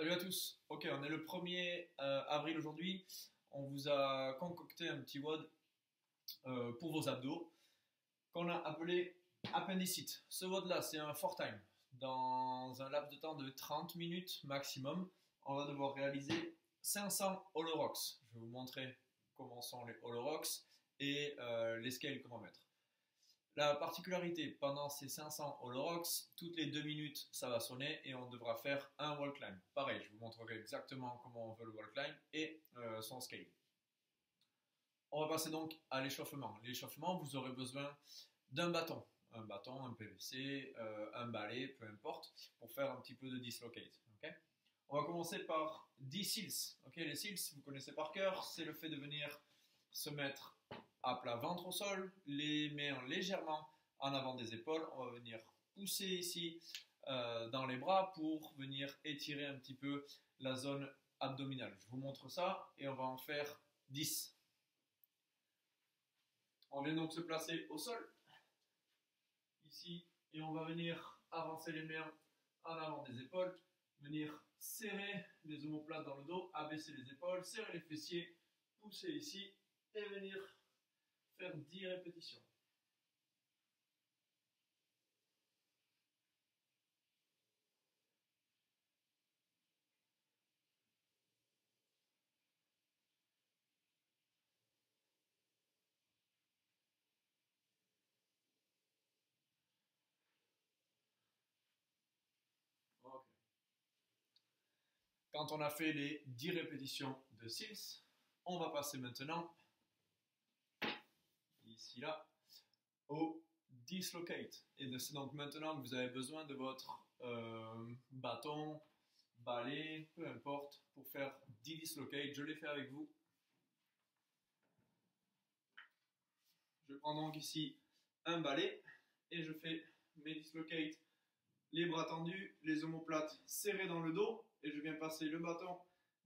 Salut à tous. Ok, on est le 1er avril aujourd'hui. On vous a concocté un petit WOD pour vos abdos qu'on a appelé appendicite. Ce WOD-là, c'est un 4 time. Dans un laps de temps de 30 minutes maximum, on va devoir réaliser 500 Hollow Rocks. Je vais vous montrer comment sont les Hollow Rocks et les scales qu'on va mettre. La particularité, pendant ces 500 Hollow Rocks, toutes les 2 minutes, ça va sonner et on devra faire un wall climb. Pareil, je vous montrerai exactement comment on veut le wall climb et son scale. On va passer donc à l'échauffement. L'échauffement, vous aurez besoin d'un bâton. Un bâton, un PVC, un balai, peu importe, pour faire un petit peu de dislocate. Okay, on va commencer par 10 seals. Okay, les seals, vous connaissez par cœur, c'est le fait de venir se mettre à plat ventre au sol, les mains légèrement en avant des épaules. On va venir pousser ici dans les bras pour venir étirer un petit peu la zone abdominale. Je vous montre ça et on va en faire 10. On vient donc se placer au sol, ici, et on va venir avancer les mains en avant des épaules, venir serrer les omoplates dans le dos, abaisser les épaules, serrer les fessiers, pousser ici et venir faire 10 répétitions. Okay. Quand on a fait les 10 répétitions de seals, on va passer maintenant, ici là, au dislocate. Et c'est donc maintenant que vous avez besoin de votre bâton, balai, peu importe, pour faire 10 dislocates. Je l'ai fait avec vous. Je prends donc ici un balai et je fais mes dislocates, les bras tendus, les omoplates serrées dans le dos, et je viens passer le bâton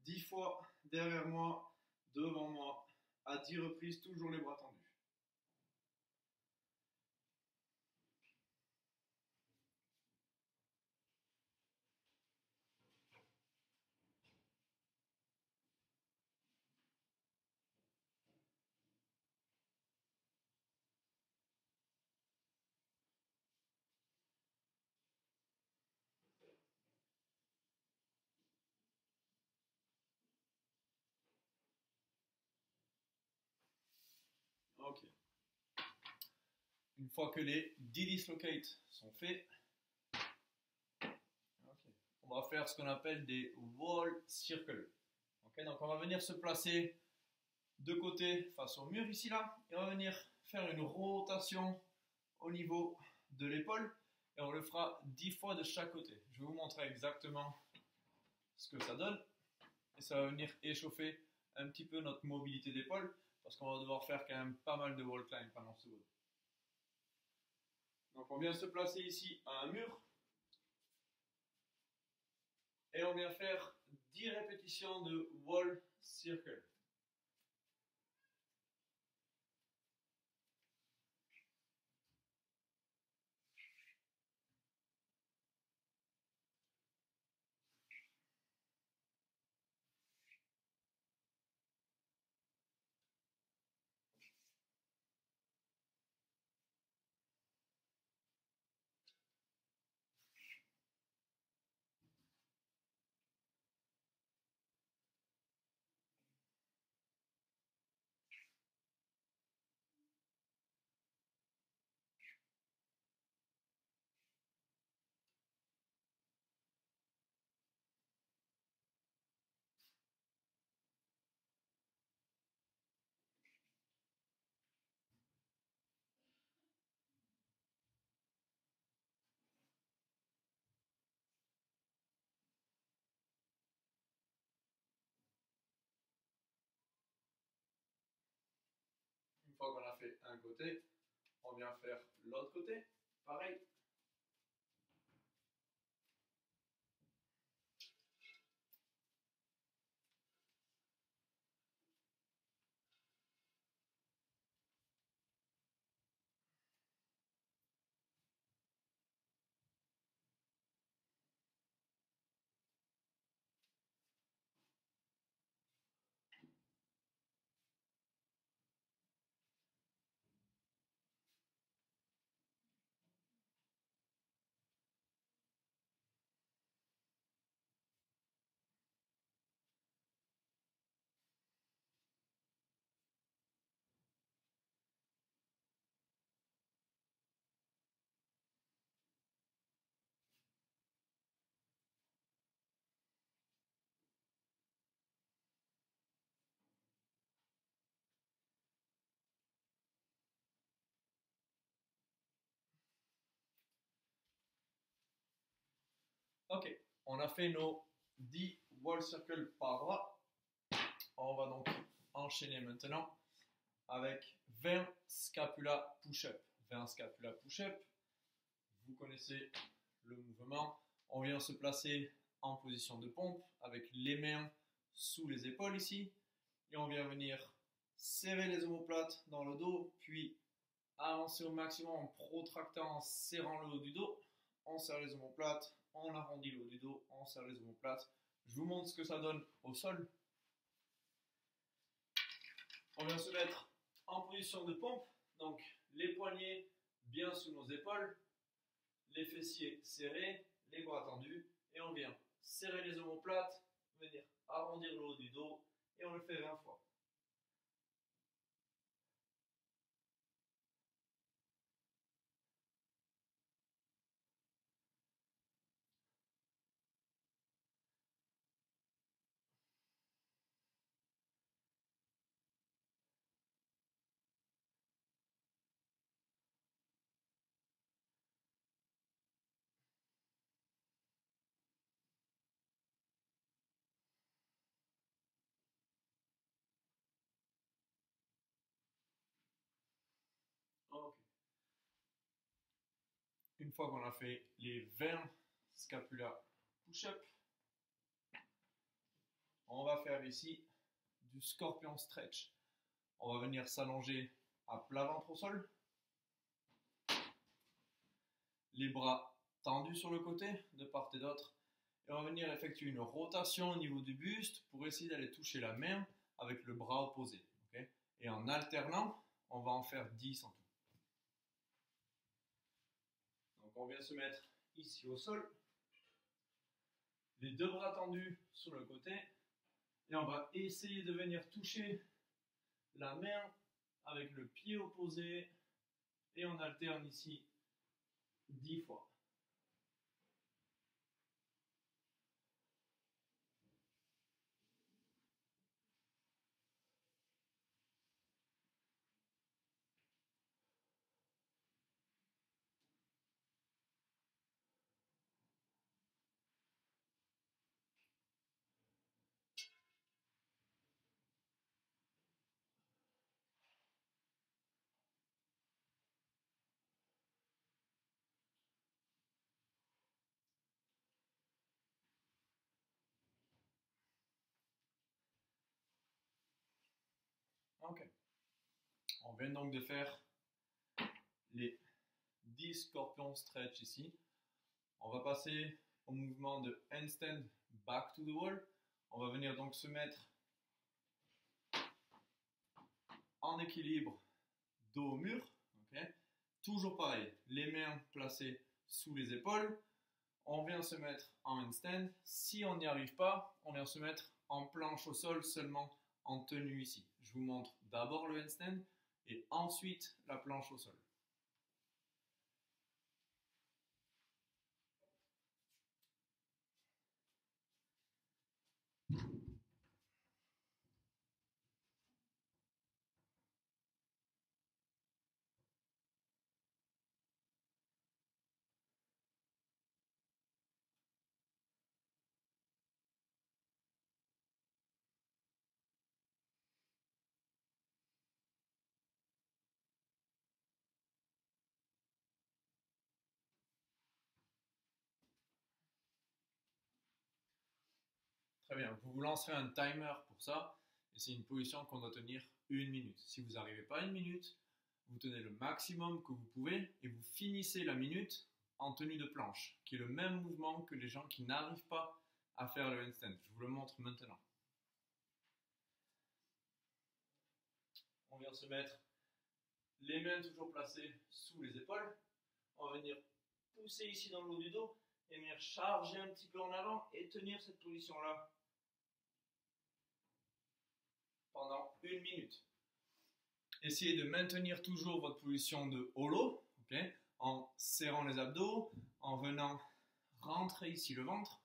10 fois derrière moi, devant moi, à 10 reprises, toujours les bras tendus. Ok. Une fois que les 10 dislocates sont faits, okay, on va faire ce qu'on appelle des wall circles. Okay, donc on va venir se placer de côté face au mur ici là, et on va venir faire une rotation au niveau de l'épaule, et on le fera 10 fois de chaque côté. Je vais vous montrer exactement ce que ça donne, et ça va venir échauffer un petit peu notre mobilité d'épaule, parce qu'on va devoir faire quand même pas mal de wall climb pendant ce WOD. Donc on vient se placer ici à un mur, et on vient faire 10 répétitions de wall circle. Une fois qu'on a fait un côté, on vient faire l'autre côté, pareil. Ok, on a fait nos 10 wall circles par bras. On va donc enchaîner maintenant avec 20 scapula push-up. 20 scapula push-up, vous connaissez le mouvement. On vient se placer en position de pompe avec les mains sous les épaules ici. Et on vient venir serrer les omoplates dans le dos, puis avancer au maximum en protractant, en serrant le haut du dos. On serre les omoplates, on arrondit le haut du dos, on serre les omoplates. Je vous montre ce que ça donne au sol. On vient se mettre en position de pompe, donc les poignets bien sous nos épaules, les fessiers serrés, les bras tendus, et on vient serrer les omoplates, venir arrondir le haut du dos, et on le fait 20 fois. Okay. Une fois qu'on a fait les 20 scapula push-up, on va faire ici du scorpion stretch. On va venir s'allonger à plat ventre au sol, les bras tendus sur le côté, de part et d'autre, et on va venir effectuer une rotation au niveau du buste pour essayer d'aller toucher la main avec le bras opposé. Okay? Et en alternant, on va en faire 10 en tout. Donc on vient se mettre ici au sol, les deux bras tendus sur le côté, et on va essayer de venir toucher la main avec le pied opposé, et on alterne ici 10 fois. Ok. On vient donc de faire les 10 scorpions stretch ici. On va passer au mouvement de handstand back to the wall. On va venir donc se mettre en équilibre dos au mur. Okay. Toujours pareil, les mains placées sous les épaules. On vient se mettre en handstand. Si on n'y arrive pas, on vient se mettre en planche au sol seulement en tenue ici. Je vous montre d'abord le handstand et ensuite la planche au sol. Très bien, vous vous lancerez un timer pour ça, et c'est une position qu'on doit tenir 1 minute. Si vous n'arrivez pas à 1 minute, vous tenez le maximum que vous pouvez et vous finissez la minute en tenue de planche, qui est le même mouvement que les gens qui n'arrivent pas à faire le handstand. Je vous le montre maintenant. On vient se mettre les mains toujours placées sous les épaules. On va venir pousser ici dans le haut du dos et venir charger un petit peu en avant et tenir cette position-là pendant 1 minute. Essayez de maintenir toujours votre position de holo, okay, en serrant les abdos, en venant rentrer ici le ventre,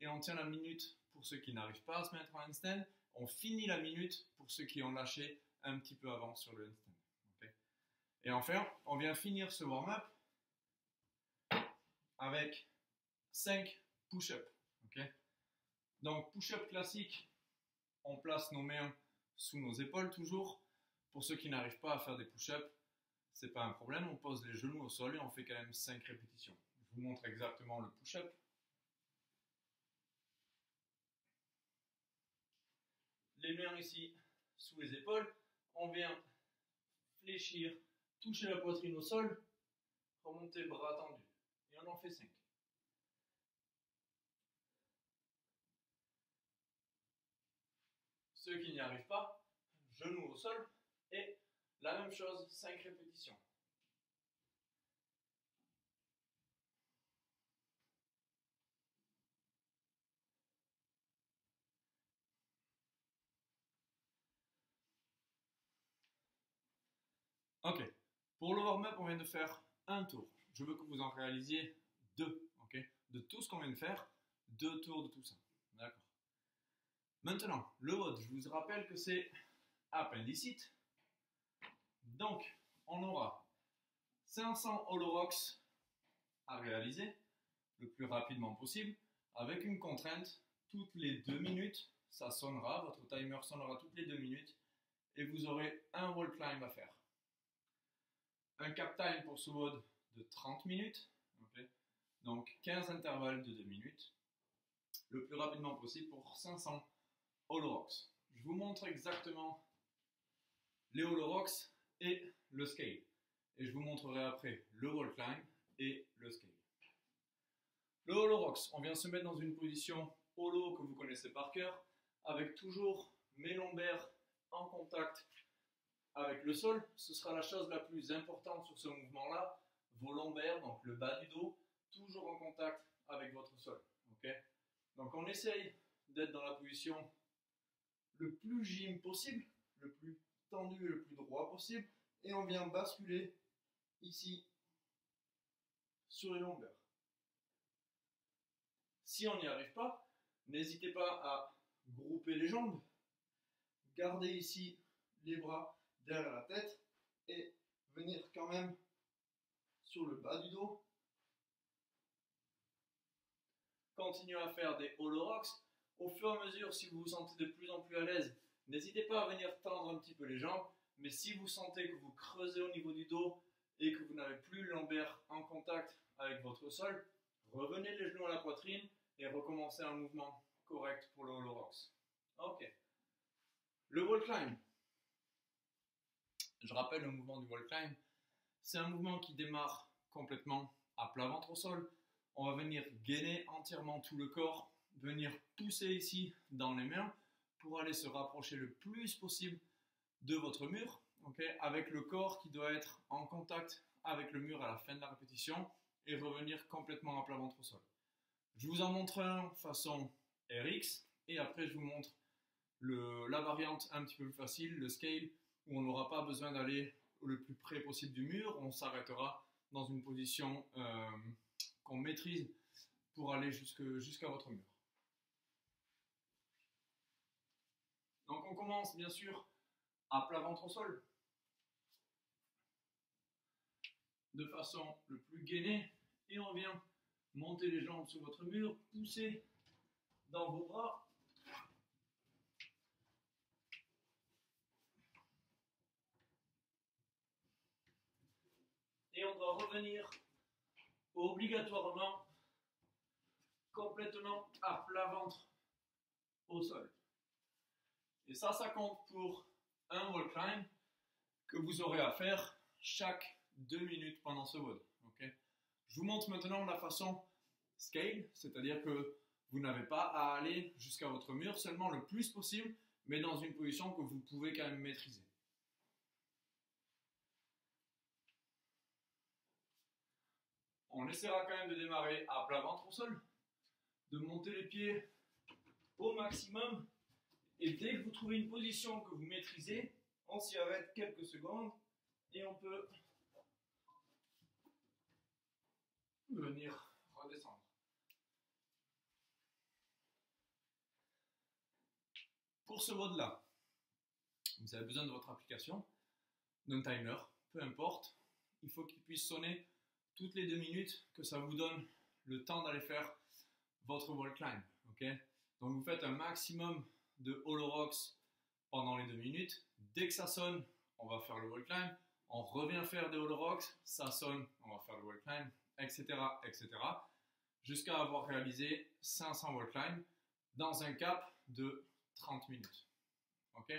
et on tient la minute pour ceux qui n'arrivent pas à se mettre en handstand. On finit la minute pour ceux qui ont lâché un petit peu avant sur le handstand. Okay. Et enfin, on vient finir ce warm-up avec 5 push-up. Okay, donc push-up classique, on place nos mains sous nos épaules toujours. Pour ceux qui n'arrivent pas à faire des push-ups, c'est pas un problème, on pose les genoux au sol et on fait quand même 5 répétitions. Je vous montre exactement le push-up. Les mains ici sous les épaules, on vient fléchir, toucher la poitrine au sol, remonter le bras tendu. Et on en fait 5. Ceux qui n'y arrivent pas, genoux au sol et la même chose, 5 répétitions. Ok, pour le warm-up, on vient de faire un tour. Je veux que vous en réalisiez 2, ok? De tout ce qu'on vient de faire, 2 tours de tout ça. D'accord. Maintenant, le WOD, je vous rappelle que c'est appendicite. Donc, on aura 500 holorox à réaliser le plus rapidement possible, avec une contrainte, toutes les 2 minutes, ça sonnera, votre timer sonnera toutes les 2 minutes, et vous aurez un wall climb à faire. Un cap time pour ce WOD de 30 minutes, okay. Donc 15 intervalles de 2 minutes, le plus rapidement possible pour 500 holorox. Je vous montre exactement les holorox et le scale. Et je vous montrerai après le wall climb et le scale. Le holorox, on vient se mettre dans une position holo que vous connaissez par cœur, avec toujours mes lombaires en contact avec le sol. Ce sera la chose la plus importante sur ce mouvement-là. Vos lombaires, donc le bas du dos, toujours en contact avec votre sol. Okay, donc on essaye d'être dans la position le plus gym possible, le plus tendu et le plus droit possible, et on vient basculer ici sur les lombaires. Si on n'y arrive pas, n'hésitez pas à grouper les jambes, garder ici les bras derrière la tête et venir quand même sur le bas du dos. Continuez à faire des holorox. Au fur et à mesure, si vous vous sentez de plus en plus à l'aise, n'hésitez pas à venir tendre un petit peu les jambes. Mais si vous sentez que vous creusez au niveau du dos et que vous n'avez plus le lombaire en contact avec votre sol, revenez les genoux à la poitrine et recommencez un mouvement correct pour le holorox. Ok. Le wall climb. Je rappelle le mouvement du wall climb. C'est un mouvement qui démarre complètement à plat ventre au sol. On va venir gainer entièrement tout le corps, venir pousser ici dans les mains pour aller se rapprocher le plus possible de votre mur, okay, avec le corps qui doit être en contact avec le mur à la fin de la répétition et revenir complètement à plat ventre au sol. Je vous en montre un façon RX et après je vous montre la variante un petit peu plus facile, le scale, où on n'aura pas besoin d'aller le plus près possible du mur, on s'arrêtera dans une position qu'on maîtrise pour aller jusqu'à votre mur. Donc on commence bien sûr à plat ventre au sol, de façon le plus gainée, et on vient monter les jambes sur votre mur, pousser dans vos bras. Et on doit revenir obligatoirement complètement à plat ventre au sol. Et ça compte pour un wall climb que vous aurez à faire chaque 2 minutes pendant ce WOD. Okay, je vous montre maintenant la façon scale, c'est-à-dire que vous n'avez pas à aller jusqu'à votre mur, seulement le plus possible, mais dans une position que vous pouvez quand même maîtriser. On essaiera quand même de démarrer à plat ventre au sol, de monter les pieds au maximum, et dès que vous trouvez une position que vous maîtrisez, on s'y arrête quelques secondes et on peut venir redescendre. Pour ce WOD-là, vous avez besoin de votre application, d'un timer, peu importe. Il faut qu'il puisse sonner toutes les 2 minutes, que ça vous donne le temps d'aller faire votre wall climb. Okay, donc vous faites un maximum de hollow rocks pendant les 2 minutes. Dès que ça sonne, on va faire le wall climb. On revient faire des hollow rocks, ça sonne, on va faire le wall climb, etc. etc. jusqu'à avoir réalisé 500 wall climb dans un cap de 30 minutes. Ok,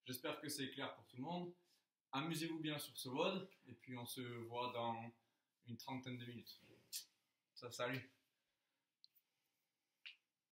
j'espère que c'est clair pour tout le monde. Amusez-vous bien sur ce WOD et puis on se voit dans une trentaine de minutes. Salut!